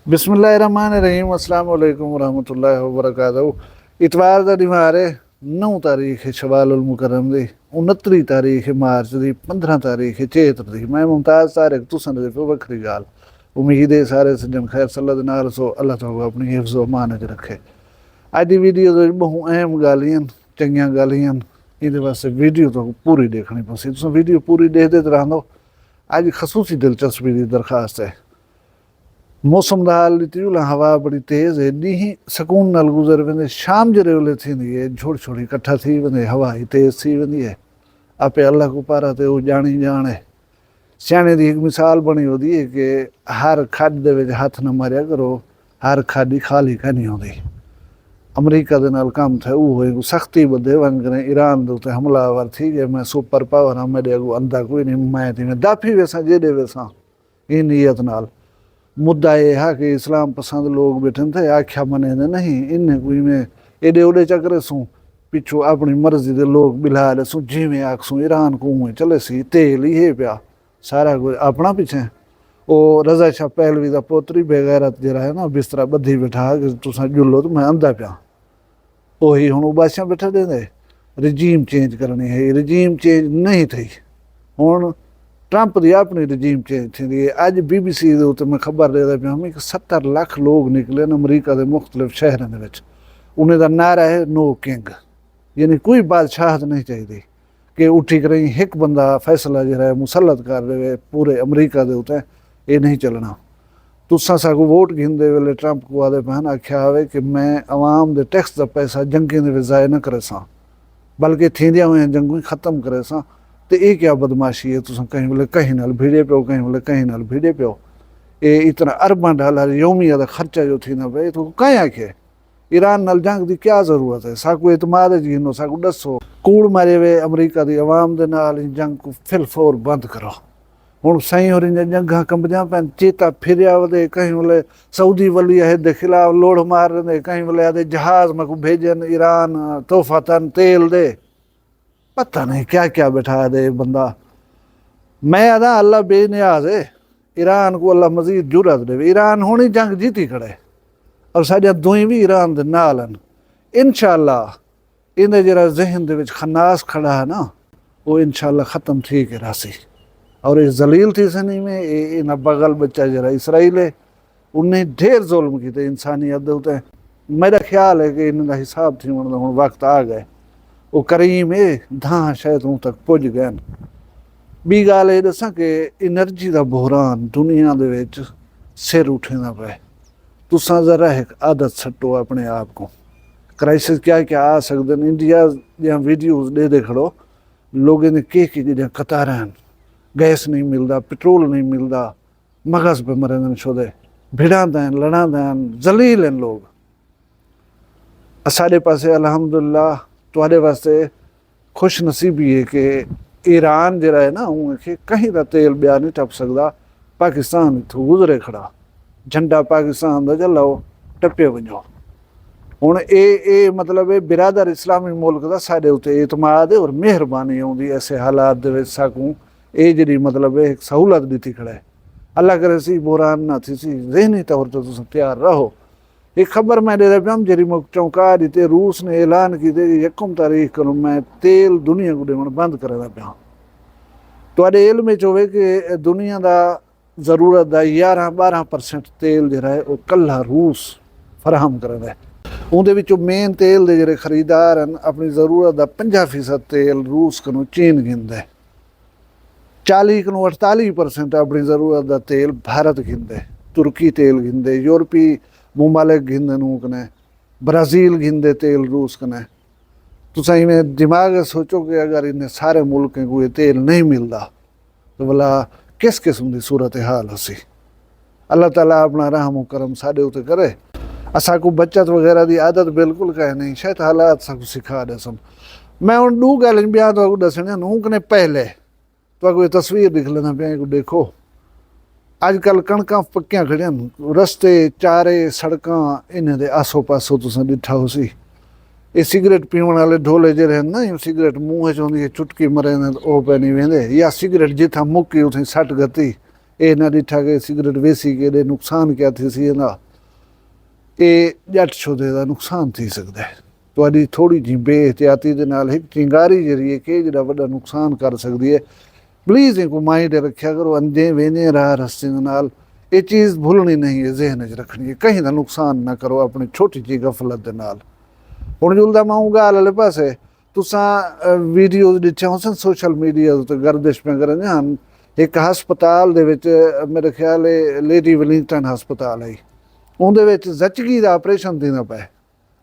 बिस्मिल्लाहिर्रहमानिर्रहीम अस्सलाम वालेकुम वरहमतुल्लाहि वबरकातुहू। इतवार का दिमार है 9 तारीख है शवालुल मुकर्रम दी, 29 तारीख है मार्च दी, 15 तारीख है चेत्र दी। मैं मुमताज तारिक तुसन दे पे वखरी गाल। उम्मीद है सारे सज्जन खैर सल्लत नाल सो अल्लाह ताला अपनी हिफ्ज़ व अमान च रखे। अज दी वीडियो दे बहु अहम गालियां चंगियां गालियां इहदे वास्ते वीडियो तो पूरी देखनी पसी। तुस वीडियो पूरी देखदे रहो। अज खसूसी दिलचस्पी की दरखास्त है। मौसम का हाल लीती हवा बड़ी तेज़ है, ॾींहुं सकून नाल गुज़र वेंदे, शाम जे वेले थींदी है छोड़ी छोड़ी इकट्ठा थी वेंदे, हवा ही तेज़ थी वेंदी है। आपे अल्लाह को पारा ते वो जानी जान है। सियाणे दी एक मिसाल बनी होती है कि हर खड्ड दे विच हथ न मारिया करो, हर खड्ड खाली नहीं होती। अमरीका दे नाल काम थे वो सख्ती बदे वन करें ईरान दे उत्ते हमलावर थी गए। मैं सुपर पावर हाँ, मेरे अगू अंधा कोई नहीं, मैं थी मैं दाफी वेसा जेडे वेसा इन नीयत नाल। मुद्दा यह है कि इस्लाम पसंद लोग बैठे थे आख्या मने नहीं इन्हें कोई में एडे ओडे चक्रे सूँ पिछू अपनी मर्जी के लोग बिला ले सूँ जिमें आखसूँ ईरान को उमें चले सी तेल ही है पिया सारा कुछ अपना पीछे। वो रजा शाह पहलवी का पोतरी बेगैरत जरा है ना बिस्तरा बधी बैठा कि तुसा जुलो तो मैं अंधा पिया वही हूँ उबासियां बैठे देंगे। रजीम चेंज करनी है, रजीम चेंज नहीं थी। हूँ ट्रंप की अपनी रजीम चेंज थी। अज BBC के उत्ते मैं खबर देता पाया कि 70 लाख लोग निकले न अमरीका के मुख्तलिफ शहरों में। उन्हें का नारा है नो किंग, यानी कोई बादशाहत नहीं चाहिए कि उठी कर एक बंदा फैसला जो है मुसलत कर रहे पूरे अमरीका के उत्ते। ये नहीं चलना। तुसा साकू वोट गिनते वेले ट्रंप को आदे पहन आख्या है कि मैं अवाम के टैक्स का पैसा जंगें के ज़ाय न करे सा, बल्कि थींदियां हुई जंगू खत्म करे सा। तो ये क्या बदमाशी है, तुस कहीं बोले कहीं नाल भिड़े पियो, कहीं बोले कहीं नाल भिड़े पियो। ये इतना अरबां डॉलर योमिया का खर्चा जो थी ना भाई तो कहीं आखे ईरान नाल जंग की क्या जरूरत है। साकू एतमाद गिनो, साकू दसो कूड़ मारे वे अमरीका की अवाम के नाल जंग को फिलफोर बंद करो। हूँ सही होर जंगा कंबदियां पैन चेता फिरिया वे, कहीं बोले सऊदी वली है खिलाफ लोड़ मार रहे, कहीं बोले आदे जहाज में को भेजन ईरान तोहफातन तेल दे, पता नहीं क्या क्या बैठा दे बंदा। मैं आदा अल्लाह बेनियाज है, ईरान को अल्लाह मजीद जुरत दे। ईरान होनी जंग जीती खड़े और साढ़िया दुई भी ईरान दे नाल हन। इंशाअल्लाह इन्हें जरा जहन दे विच खन्नास खड़ा है ना वो इंशाअल्लाह ख़त्म थी के रासी। और ये जलील थी सनी में इन बगल बच्चा जरा इसराइल है, उन्हें ढेर जुल्म किए इंसानियत दे उत्ते। मेरा ख्याल है कि इनका हिसाब थी हुण वक्त आ गए। वो करीम है धां शायद हूँ तक पुज गए। बी गाल ये दसा कि एनर्जी का बहरान दुनिया दे विच सिर उठेंदा पे। तुसा जरा एक आदत सट्टो अपने आप को। क्राइसिस क्या क्या आ सकते हैं। इंडिया जहाँ वीडियोज दे खड़ो लोगों ने के चीज़ें कतार गैस नहीं मिलता, पेट्रोल नहीं मिलता, मगज पे मरे छोदे भिड़ा दैन लड़ा दैन जलील हैं लोग। साढ़े पासे अलहमदुल्ला तुहाडे वास्ते खुश नसीबी है कि ईरान जरा है ना उनके कहीं का तेल ब्याह नहीं टप सकता। पाकिस्तान इतों गुजरे खड़ा झंडा पाकिस्तान का चलाओ टप्पे वजो। हूँ ये मतलब बिरादर इस्लामी मुल्क का साढ़े उत्ते एतमाद है और मेहरबानी आती ऐसे हालात साकू ये जी मतलब एक सहूलत दी खड़ा है। अल्लाह करे सी बुरान ना थी सी जहनी तौर पर तुम तैयार रहो। एक खबर मैं दे रहा जी चौंका दी रूस ने ऐलान किए 1 तारीख को मैं तेल दुनिया को देवन बंद करें पाया। तुहाडे इल्म च होवे कि दुनिया का जरूरत का 11-12% तेल जो है वो कल्ला रूस फराहम करता है। उहदे विचों मेन तेल के जो खरीदार हैं अपनी जरूरत का 50% तेल रूस को चीन गिनता है। 40-48% अपनी जरूरत का तेल भारत गिनता है। तुर्की तेल गिनते, यूरोपी मुमालिक गिनते कने, ब्राज़ील गिनते तेल रूस कने। तुसा इवें दिमाग सोचो कि अगर इन्हें सारे मुल्कें को ये तेल नहीं मिलता तो भला किस किस्म की सूरत हाल हसी। अल्लाह ताला अपना रहम करम साढ़े उत्ते करे। असा को बचत वगैरह की आदत बिल्कुल कहे नहीं, शायद हालात सब सिखा दे सन। मैं हूँ 2 गल बयान तो दसने नूं कने पहले तो कोई तस्वीर दिख लेना पे को देखो। अजकल कणकां पक्कियां खड़ियां रस्ते चारे सड़कां इन्हें दे आसो पासो तुसां डिठा हो सी। ये सिगरेट पीवन वाले ढोले जे रहन ना सिगरेट मूँह च आउंदी चुटकी मरे ने ओ पे नहीं वेंदे, या सिगरेट जिथा मुक्की उथे सट गती ਇਹ ਨਾ ਡਿੱਠਾ ਕਿ ਸਿਗਰਟ ਵੇਸੀ ਕੇ ਇਹਦੇ ਨੁਕਸਾਨ ਕਿਆ ਥੀ ਸੀ ਇਹਦਾ, ਇਹ ਜੱਟ ਛੋਦੇ ਦਾ ਨੁਕਸਾਨ ਥੀ ਸਕਦਾ ਹੈ। ਤੁਹਾਡੀ ਥੋੜ੍ਹੀ ਜਿਹੀ ਬੇਇਹਤਿਆਤੀ ਦੇ ਨਾਲ ਇੱਕ ਚਿੰਗਾਰੀ ਜਿਹੜੀ ਹੈ ਕਿ ਜਿਹੜਾ ਵੱਡਾ ਨੁਕਸਾਨ ਕਰ ਸਕਦੀ ਹੈ। ਪਲੀਜ਼ ਇਹਨੂੰ ਮਾਈਂਡ ਰੱਖਿਆ ਕਰੋ, ਅੰਦੇ ਵੇਨੇ ਰਾਹ ਰਸਤੇ ਦੇ ਨਾਲ ਇਹ ਚੀਜ਼ ਭੁੱਲਣੀ ਨਹੀਂ ਹੈ, ਜ਼ਿਹਨ 'ਚ ਰੱਖਣੀ ਹੈ। ਕहीं ਦਾ ਨੁਕਸਾਨ ਨਾ ਕਰੋ ਆਪਣੀ ਛੋਟੀ ਜਿਹੀ ਗਫਲਤ ਦੇ ਨਾਲ। ਹੁਣ ਜੁਲਦਾ ਮਾਂ ਗੱਲ ਵਾਲੇ ਪਾਸੇ ਤੁਸਾਂ ਵੀਡੀਓਜ਼ ਦਿੱਤੀਆਂ ਹੋਸਨ ਸੋਸ਼ਲ ਮੀਡੀਆ ਉੱਤੇ ਗਰਦਿਸ਼ ਪੈ ਕਰਨ ਹਨ। ਇੱਕ ਹਸਪਤਾਲ ਦੇ ਵਿੱਚ ਮੇਰੇ ਖਿਆਲ ਹੈ ਲੇਡੀ ਵਲਿੰਗਟਨ ਹਸਪਤਾਲ ਹੈ, ਉਹਦੇ ਵਿੱਚ ਜ਼ਚਗੀ ਦਾ ਆਪਰੇਸ਼ਨ ਦੇਣਾ ਪਿਆ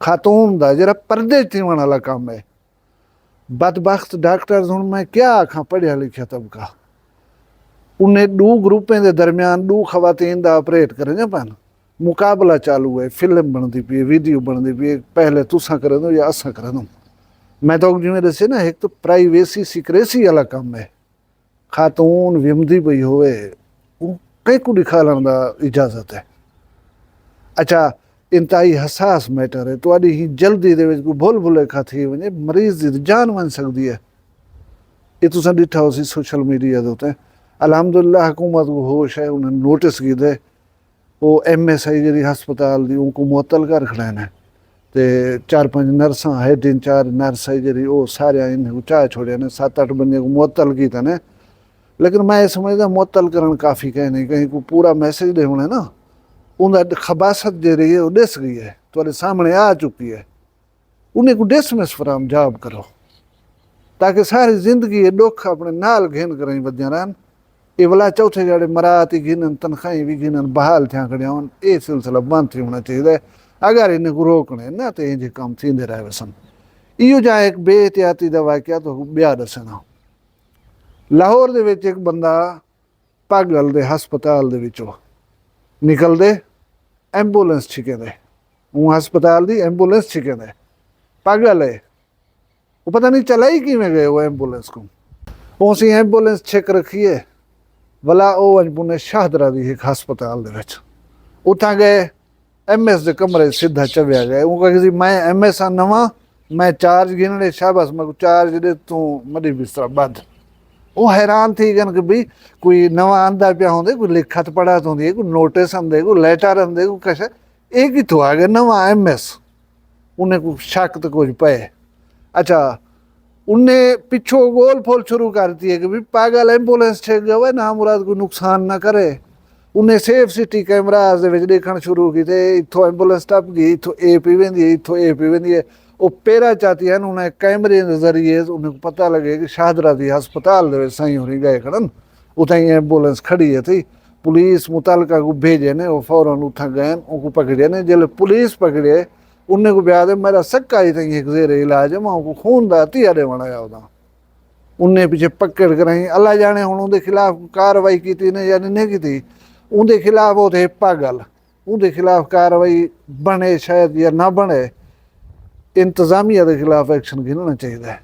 ਖਾਤੂਨ ਦਾ, ਜਿਹੜਾ ਪਰਦੇ 'ਚ ਥੀਵਣ ਵਾਲਾ ਕੰਮ ਹੈ। बदबख्त डॉक्टर्स हूँ मैं क्या आखा पढ़िया लिखिया तबका उन्हें 2 ग्रुपें के दरम्यान 2 खवातीन का ऑपरेट करें पन मुकाबला चालू है, फिल्म बनती पी है, वीडियो बनती पी है, पहले तुसा करें दो या असा करें दो। मैं तो जिमें दसे ना एक तो प्राइवेसी सिक्रेसी वाला काम है, खातून विमदी पई होवे कई को दिखाने का इजाजत है। अच्छा इंतहाई हसास मैटर है, तो ही जल्दी दे कोई भुल भुलेखा थी वजे मरीज़ की जान बन सकती है। ये तुसा डिठा हो सी सोशल मीडिया के उत्ते। अलहमदुलिल्लाह हुकूमत को होश है, उन्हें नोटिस कीते वो MSI जी हस्पताल की उनको मुअत्तल कर खड़ाना तो 4-5 नर्सा हेड इंचार्ज नर्स है जी वो सारे इन्हें चाह छोड़े ने 7-8 बंदे को मुअत्तल किया ने। लेकिन मैं समझदा मुअत्तल करना काफ़ी कहीं नहीं कहीं को पूरा मैसेज दे होने ना उनका खबासत जी रही है वो डिस गई है, तुम्हारे सामने आ चुकी है। उन्हें को डिसमिस फराम जाब करो ताकि सारी जिंदगी ये दुख अपने नाल घेन करें वधिया रहन। ये वाला चौथे जड़े मराती गिनन तनख्वाही भी गिनन बहाल थिया खड़िया होन, ये सिलसिला बंद थी होना चाहिए। अगर इन्हें को रोकने ना तो ये काम थींदे रहे सन। इहो जा एक बेहतियाती का वाक़या तो ब्याह दसना। लाहौर दे विच एक बंदा पागल दे हस्पताल दे विचों निकलते एंबूलेंस छिकेंदे, वो हस्पताल की एंबूलेंस छिकेंदे, पागल है वो पता नहीं चला ही किमें गए वो एंबूलेंस को। वो सी एंबूलेंस छिक रखी है भला वो अजपुने शाहदरा की एक हस्पताल दे विच उठां गए MS के कमरे सीधा चव्या गए। वो कहे मैं MS आ नवा मैं चार्ज गिनने शाबाश मैं चार्ज दे तू मरी बिस्तरा बंद। वो हैरान थी कि भाई कोई नवा आंदा पिया होंदे कोई लिखत पढ़त होंदी कोई नोटिस आंदे कोई लैटर आंदे कोई कश ये कितों आ गया नवा MS। उन्हें कोई शक तो कुछ पे। अच्छा उन्हें पिछों गोल फोल शुरू कर दी है कि भाई पागल एंबूलेंस छेक गए ना मुराद कोई नुकसान ना करे। उन्हें सेफ सिटी कैमराज देखना शुरू किए, इतों एंबूलेंस टप गई, इतों ए पी वेंदी है, इतों ए पी वेंदी है। वो पेरा चाहती है उन्हें कैमरे के जरिए उन्हें पता लगे कि शाहदरा की हस्पताल साई होनी गए खड़न उतना ही एंबूलेंस खड़ी है थी। पुलिस मुतलका को भेजे ने वो फौरन उठा गए उनको पकड़े ने। जल्द पुलिस पकड़े उन्हें को ब्याह दे मेरा सक्का ही थी एक जेर इलाज है मैं को खून का हथिया दे बनाया उदा उन्हें पीछे पकड़ कराई। अल्लाह जाने हूँ उनके खिलाफ कार्रवाई की ने या नहीं की। उनके खिलाफ वो थे पागल, उनके खिलाफ कार्रवाई बने शायद या ना बने, इंतजामिया के खिलाफ एक्शन गिनना चाहिए।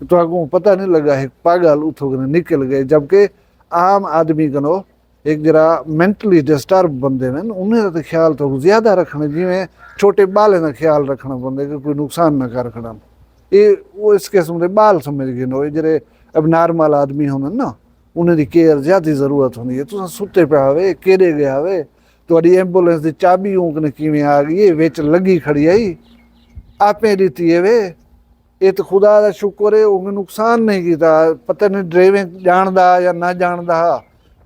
तो आपको पता नहीं लगा है पागल उठो निकल गए, जबकि आम आदमी कनो एक जरा मेंटली डिस्टर्ब बंदे ने उन्हें तो ख्याल तो ज़्यादा रखना जिमें छोटे बालें का ख्याल रखना बंदे कि कोई नुकसान ना कर खड़ा। ये वो इस किस्म के बाल समझ गए नो जरे अब नॉर्मल आदमी होंगे ना उन्हें केयर ज़्यादा जरूरत होंगी है। तो सुते पे आवे केड़े गया आवे थोड़ी एंबूलेंस की चाबी ऊँकने किमें आ गई है विच लगी खड़ी आई आपे दी है वे ये तो खुदा का शुक्र है उन्हें नुकसान नहीं किया। पता नहीं ड्राइविंग जानदा या ना जानदा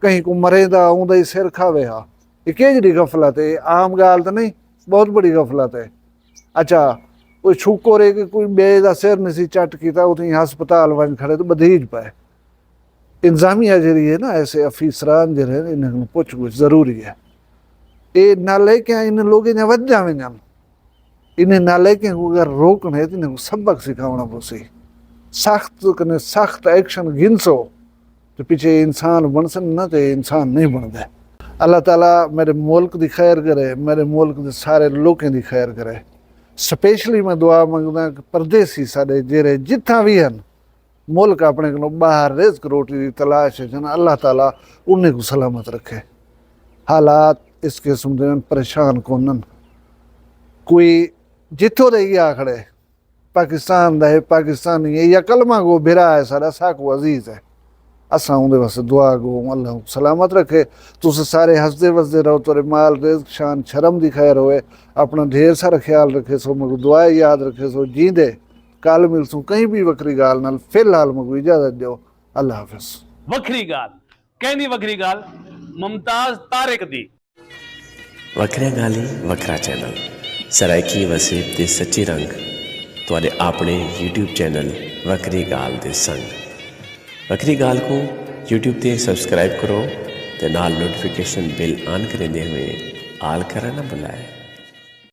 कहीं को मरेदा उंदा ही सिर खावे हा। ये केजड़ी गफलत है, आम गाल तो नहीं बहुत बड़ी गफलत है। अच्छा कोई शुक्र है कि कोई बे का सिर नहीं चट किया उतनी हस्पताल वन खड़े तो बधीज पाए। इंतजामिया जी है ना ऐसे अफीसरान जो है इन्हें पुछ कुछ जरूरी है। ये नाले क्या इन लोग इन्हें वध जावे इन्हें नाले के अगर रोकने तो इन्हें सबक सिखाना पड़े। सख्त कने सख्त एक्शन गिनसो तो पीछे इंसान बन सन ना तो इंसान नहीं बनता। अल्लाह ताला मेरे मुल्क की खैर करे, मेरे मुल्क के सारे लोगों की खैर करे। स्पेशली मैं दुआ मंगदा कि परदेसी साडे जेरे जिथा भी हैं मुल्क अपने को बाहर रिज़्क रोटी की तलाश है जन अल्लाह ताला उन्हें को सलामत रखे। हालात इस किस्म के परेशान कोनन कोई जिथों रही आखड़े पाकिस्तान का है पाकिस्तानी है या कलमा को बिरा है सारा साको अजीज है असा उहदे वास्ते दुआ गो अल्लाह सलामत रखे। तुस सारे हसदे वसदे रहो, तुरे माल रिज़्क शान शर्म दी खैर होए। अपना ढेर सारा ख्याल रखे सो, मगू दुआ याद रखे सो। जींदे कल मिलसूं कहीं भी वक्री गाल नाल। फिलहाल मगू इजाजत दो, अल्लाह हाफिज। वक्री गाल कहनी वक्री गाल मुमताज तारिक दी। वखरिया गाली वखरा चैनल सराइकी वसीब ते सच्ची रंग तुहाडे अपने यूट्यूब चैनल वक्री गाल दे संग। वक्री गाल को यूट्यूब ते सब्सक्राइब करो ते नाल नोटिफिकेशन बिल ऑन करेंदे हुए आल करना ना भुलाए।